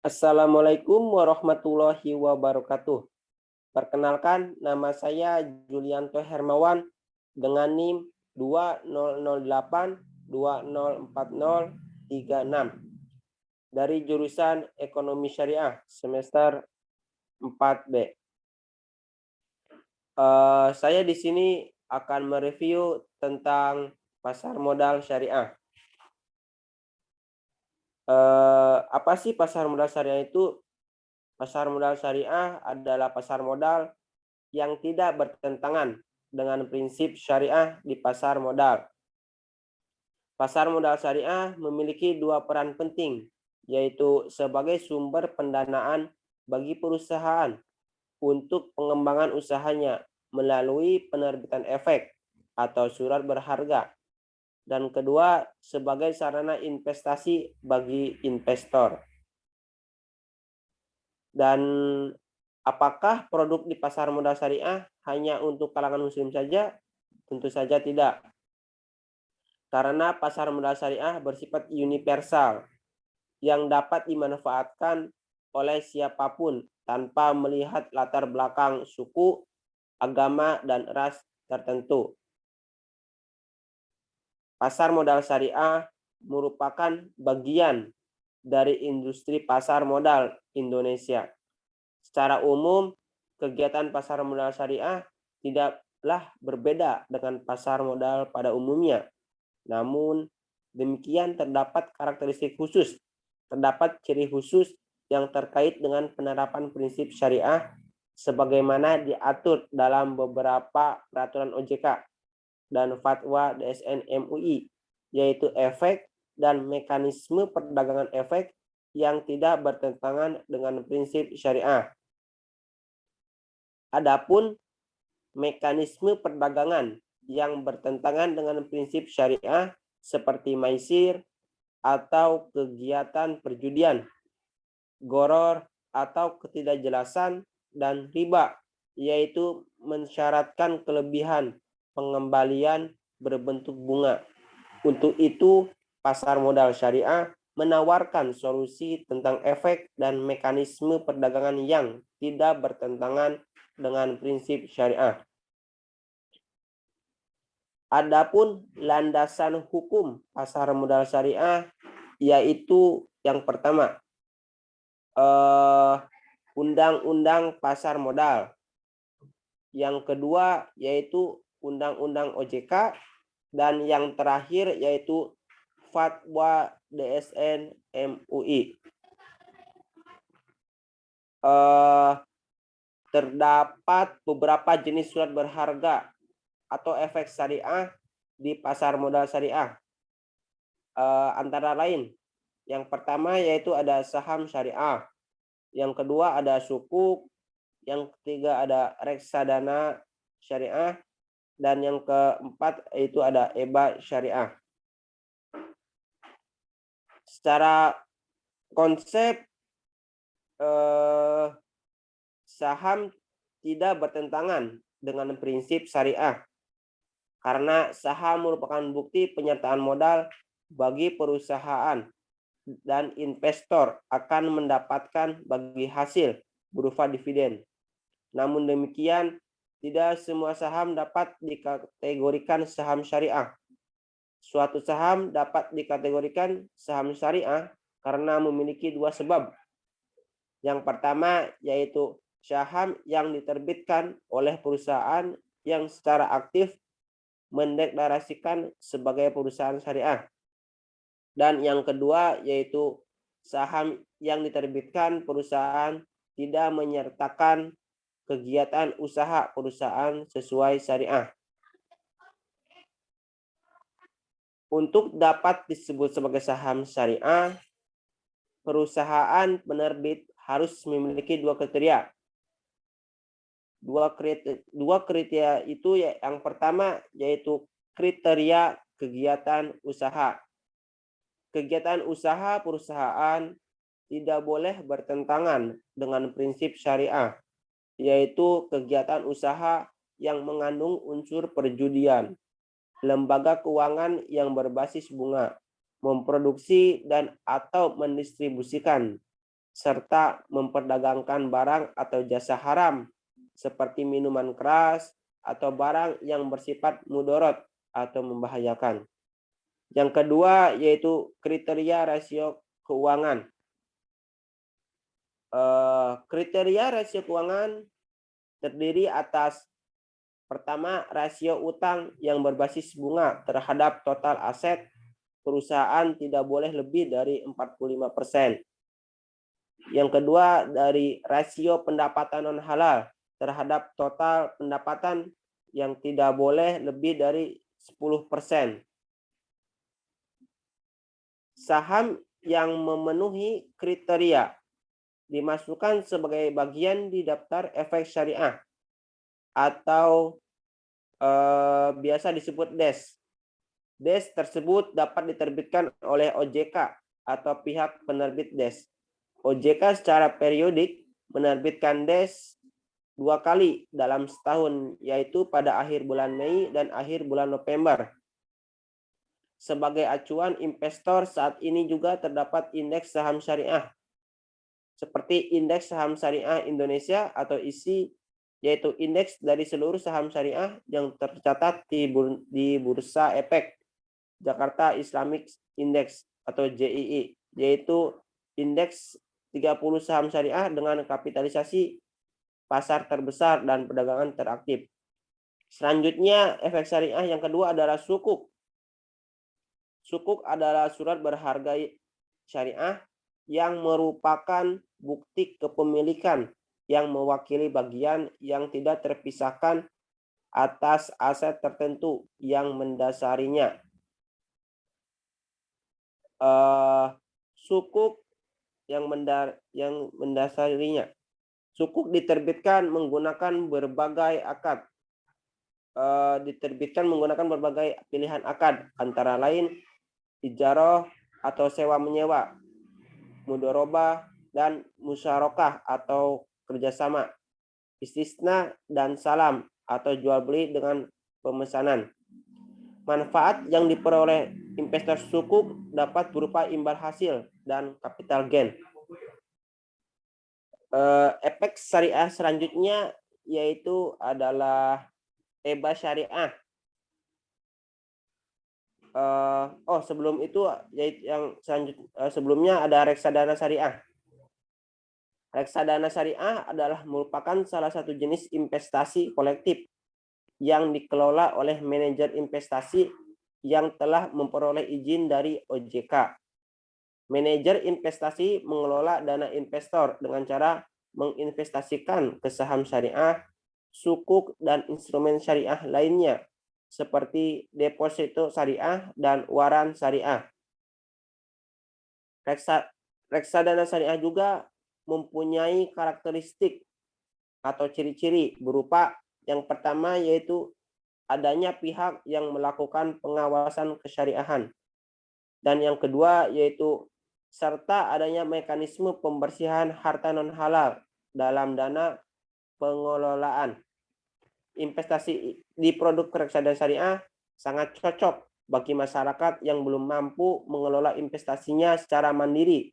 Assalamualaikum warahmatullahi wabarakatuh. Perkenalkan, nama saya Julianto Hermawan dengan NIM 2008204036 dari jurusan Ekonomi Syariah semester 4B. Saya di sini akan mereview tentang pasar modal syariah. Apa sih pasar modal syariah itu? Pasar modal syariah adalah pasar modal yang tidak bertentangan dengan prinsip syariah di pasar modal. Pasar modal syariah memiliki dua peran penting, yaitu sebagai sumber pendanaan bagi perusahaan untuk pengembangan usahanya melalui penerbitan efek atau surat berharga, dan kedua sebagai sarana investasi bagi investor. Dan apakah produk di pasar modal syariah hanya untuk kalangan muslim saja? Tentu saja tidak. Karena pasar modal syariah bersifat universal yang dapat dimanfaatkan oleh siapapun tanpa melihat latar belakang suku, agama, dan ras tertentu. Pasar modal syariah merupakan bagian dari industri pasar modal Indonesia. Secara umum, kegiatan pasar modal syariah tidaklah berbeda dengan pasar modal pada umumnya. Namun, demikian terdapat karakteristik khusus, terdapat ciri khusus yang terkait dengan penerapan prinsip syariah sebagaimana diatur dalam beberapa peraturan OJK dan fatwa DSN MUI, yaitu efek dan mekanisme perdagangan efek yang tidak bertentangan dengan prinsip syariah. Adapun mekanisme perdagangan yang bertentangan dengan prinsip syariah seperti maisir atau kegiatan perjudian, goror atau ketidakjelasan, dan riba, yaitu mensyaratkan kelebihan pengembalian berbentuk bunga. Untuk itu, pasar modal syariah menawarkan solusi tentang efek dan mekanisme perdagangan yang tidak bertentangan dengan prinsip syariah. Adapun landasan hukum pasar modal syariah yaitu yang pertama, Undang-Undang Pasar Modal. Yang kedua yaitu Undang-Undang OJK, dan yang terakhir yaitu Fatwa DSN MUI. Terdapat beberapa jenis surat berharga atau efek syariah di pasar modal syariah. Antara lain, yang pertama yaitu ada saham syariah, yang kedua ada sukuk, yang ketiga ada reksadana syariah, dan yang keempat yaitu ada EBA syariah. Secara konsep, saham tidak bertentangan dengan prinsip syariah karena saham merupakan bukti penyertaan modal bagi perusahaan dan investor akan mendapatkan bagi hasil berupa dividen. Namun demikian, tidak semua saham dapat dikategorikan saham syariah. Suatu saham dapat dikategorikan saham syariah karena memiliki dua sebab. Yang pertama yaitu saham yang diterbitkan oleh perusahaan yang secara aktif mendeklarasikan sebagai perusahaan syariah. Dan yang kedua yaitu saham yang diterbitkan perusahaan tidak menyertakan kegiatan usaha perusahaan sesuai syariah. Untuk dapat disebut sebagai saham syariah, perusahaan penerbit harus memiliki dua kriteria. Dua kriteria itu yang pertama yaitu kriteria kegiatan usaha. Kegiatan usaha perusahaan tidak boleh bertentangan dengan prinsip syariah, yaitu kegiatan usaha yang mengandung unsur perjudian, lembaga keuangan yang berbasis bunga, memproduksi dan atau mendistribusikan serta memperdagangkan barang atau jasa haram seperti minuman keras atau barang yang bersifat mudorot atau membahayakan. Yang kedua yaitu kriteria rasio keuangan. Kriteria rasio keuangan terdiri atas pertama, rasio utang yang berbasis bunga terhadap total aset perusahaan tidak boleh lebih dari 45%. Yang kedua, dari rasio pendapatan non halal terhadap total pendapatan yang tidak boleh lebih dari 10%. Saham yang memenuhi kriteria dimasukkan sebagai bagian di daftar efek syariah atau biasa disebut DES. DES tersebut dapat diterbitkan oleh OJK atau pihak penerbit DES. OJK secara periodik menerbitkan DES 2 kali dalam setahun, yaitu pada akhir bulan Mei dan akhir bulan November. Sebagai acuan investor saat ini juga terdapat indeks saham syariah seperti Indeks Saham Syariah Indonesia atau ISI, yaitu indeks dari seluruh saham syariah yang tercatat di Bursa Efek Jakarta Islamic Index atau JII, yaitu indeks 30 saham syariah dengan kapitalisasi pasar terbesar dan perdagangan teraktif. Selanjutnya, efek syariah yang kedua adalah sukuk. Sukuk adalah surat berharga syariah yang merupakan bukti kepemilikan yang mewakili bagian yang tidak terpisahkan atas aset tertentu yang mendasarinya. Sukuk yang mendasarinya. Sukuk diterbitkan menggunakan berbagai akad. Diterbitkan menggunakan berbagai pilihan akad, antara lain ijaroh atau sewa menyewa, mudorobah, dan musyarakah atau kerjasama, istisna dan salam atau jual beli dengan pemesanan. Manfaat yang diperoleh investor sukuk dapat berupa imbal hasil dan capital gain. Efek syariah selanjutnya yaitu adalah EBA syariah. Sebelum itu yang sebelumnya ada reksadana syariah. Reksadana syariah adalah merupakan salah satu jenis investasi kolektif yang dikelola oleh manajer investasi yang telah memperoleh izin dari OJK. Manajer investasi mengelola dana investor dengan cara menginvestasikan ke saham syariah, sukuk, dan instrumen syariah lainnya seperti deposito syariah dan waran syariah. Reksadana syariah juga mempunyai karakteristik atau ciri-ciri berupa yang pertama yaitu adanya pihak yang melakukan pengawasan kesyariahan, dan yang kedua yaitu serta adanya mekanisme pembersihan harta non halal dalam dana pengelolaan. Investasi di produk reksadana syariah sangat cocok bagi masyarakat yang belum mampu mengelola investasinya secara mandiri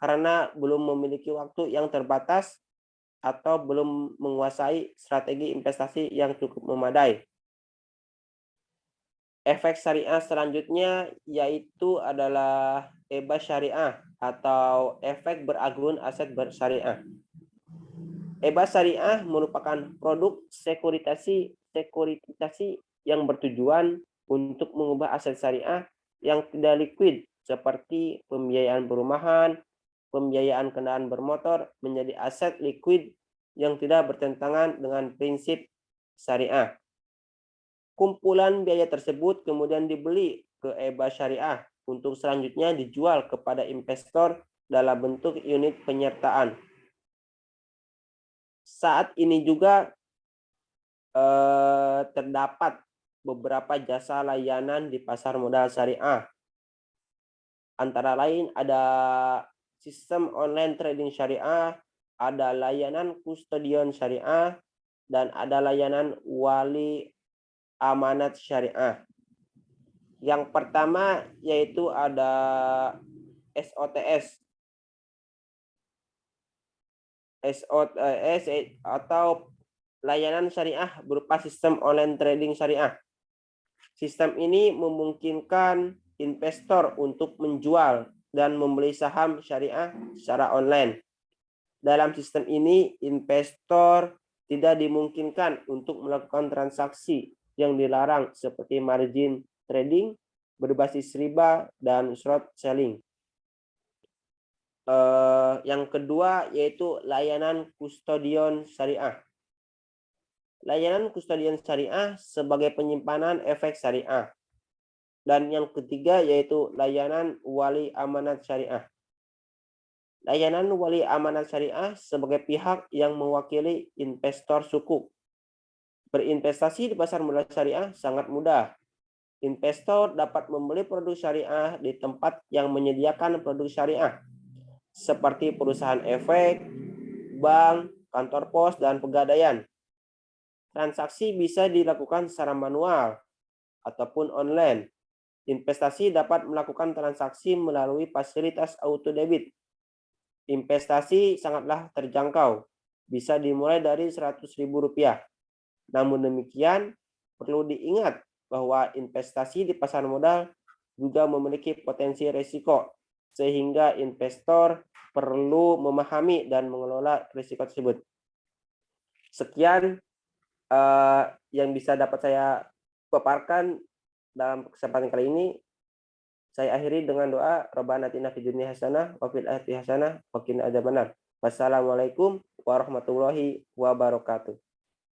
karena belum memiliki waktu yang terbatas atau belum menguasai strategi investasi yang cukup memadai. Efek syariah selanjutnya yaitu adalah EBA syariah atau efek beragun aset bersyariah. EBA syariah merupakan produk sekuritasi yang bertujuan untuk mengubah aset syariah yang tidak liquid seperti pembiayaan perumahan, pembiayaan kendaraan bermotor menjadi aset liquid yang tidak bertentangan dengan prinsip syariah. Kumpulan biaya tersebut kemudian dibeli ke EBA syariah untuk selanjutnya dijual kepada investor dalam bentuk unit penyertaan. Saat ini juga terdapat beberapa jasa layanan di pasar modal syariah. Antara lain ada sistem online trading syariah, ada layanan kustodian syariah, dan ada layanan wali amanat syariah. Yang pertama yaitu ada SOTS. SOTS atau layanan syariah berupa sistem online trading syariah. Sistem ini memungkinkan investor untuk menjual dan membeli saham syariah secara online. Dalam sistem ini, investor tidak dimungkinkan untuk melakukan transaksi yang dilarang seperti margin trading, berbasis riba, dan short selling. Yang kedua yaitu layanan kustodian syariah. Layanan kustodian syariah sebagai penyimpanan efek syariah. Dan yang ketiga yaitu layanan wali amanat syariah. Layanan wali amanat syariah sebagai pihak yang mewakili investor sukuk. Berinvestasi di pasar modal syariah sangat mudah. Investor dapat membeli produk syariah di tempat yang menyediakan produk syariah, seperti perusahaan efek, bank, kantor pos, dan pegadaian. Transaksi bisa dilakukan secara manual ataupun online. Investasi dapat melakukan transaksi melalui fasilitas auto debit. Investasi sangatlah terjangkau, bisa dimulai dari Rp100.000. Namun demikian, perlu diingat bahwa investasi di pasar modal juga memiliki potensi risiko, sehingga investor perlu memahami dan mengelola risiko tersebut. Sekian yang bisa dapat saya paparkan dalam kesempatan kali ini. Saya akhiri dengan doa, Rabbana atina fid dunya hasanah wa fil akhirati hasanah wa qina adzabannar. Wassalamualaikum warahmatullahi wabarakatuh.